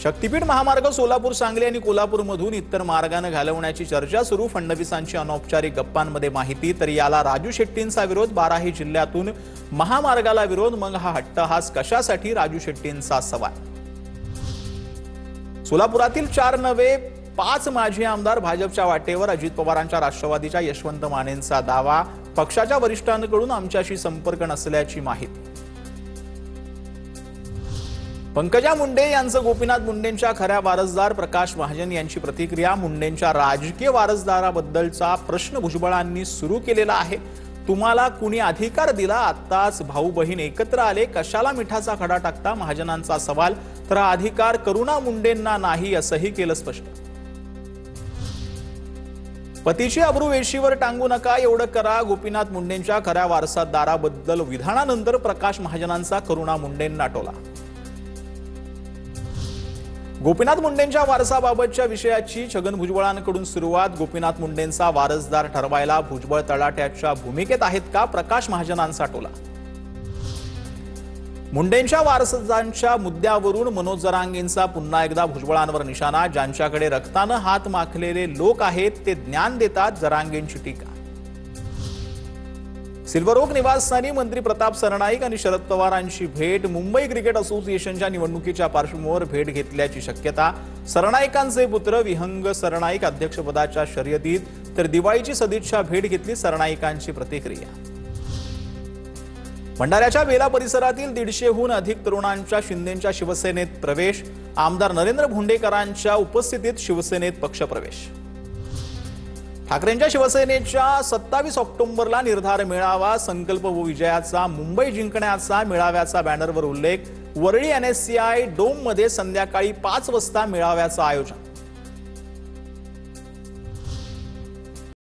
शक्तीपीठ महामार्ग सोलापूर सांगली आणि कोल्हापूरमधून इतर मार्गाने घालवण्याची चर्चा सुरू। फडणवीसांची अनौपचारिक गप्पांमध्ये माहिती, तर याला राजू शेट्टींचा विरोध। 12ही जिल्ह्यातून महामार्गाला विरोध, मग हा हट्टहास कशासाठी? राजू शेट्टींचा सवाल। सोलापुरातील 4 नव्हे 5 माजी आमदार भाजपच्या वाटेवर। अजित पवारांच्या राष्ट्रवादीच्या यशवंत मानेंचा दावा, पक्षाच्या वरिष्ठांकडून आमच्याशी संपर्क नसल्याची माहिती। पंकजा मुंडे यांचं गोपीनाथ मुंडेंच्या खऱ्या वारसदार प्रकाश महाजन यांची प्रतिक्रिया। मुंडेंच्या राजकीय वारसदाराबद्दलचा प्रश्न भुजबळांनी सुरू केलेला आहे। तुम्हाला कुणी अधिकार दिला? आत्ताच भाऊ बहीण एकत्र आले, कशाला मिठाचा खडा टाकता? महाजनांचा सवाल। तर हा अधिकार करुणा मुंडेंना नाही, असंही केलं स्पष्ट। पतीची अब्रू वेशीवर टांगू नका, एवढं करा। गोपीनाथ मुंडेंच्या खऱ्या वारसदाराबद्दल विधानानंतर प्रकाश महाजनांचा करुणा मुंडेंना टोला। गोपीनाथ मुंडेंच्या वारसाबाबतच्या विषयाची छगन भुजबळांकडून सुरुवात। गोपीनाथ मुंडेंचा वारसदार ठरवायला भुजबळ तळाट्याच्या भूमिकेत आहेत का? प्रकाश महाजनांचा टोला। मुंडेंच्या वारसदारांच्या मुद्द्यावरून मनोज जरांगेंचा पुन्हा एकदा भुजबळांवर निशाणा। ज्यांच्याकडे रक्तानं हात माखलेले लोक आहेत ते ज्ञान देतात, जरांगेंची टीका। सिल्वर ओक निवासस्थानी मंत्री प्रताप सरनाईक आणि शरद पवारांची भेट। मुंबई क्रिकेट असोसिएशनच्या निवडणुकीच्या पार्श्वभूमीवर भेट घेतल्याची शक्यता। सरनाईकांचे पुत्र विहंग सरनाईक अध्यक्षपदाच्या शर्यतीत, तर दिवाळीची सदिच्छा भेट घेतली। सरनाईकांची प्रतिक्रिया। भंडाऱ्याच्या बेला परिसरातील 150हून अधिक तरुणांच्या शिंदेच्या शिवसेनेत प्रवेश। आमदार नरेंद्र भोंडेकरांच्या उपस्थितीत शिवसेनेत पक्षप्रवेश। ठाकरेंच्या शिवसेनेच्या 27 ऑक्टोबरला निर्धार मेळावा। संकल्प व विजयाचा, मुंबई जिंकण्याचा मेळाव्याचा बॅनरवर उल्लेख। वरळी NSCI डोममध्ये संध्याकाळी 5 वाजता मेळाव्याचं आयोजन।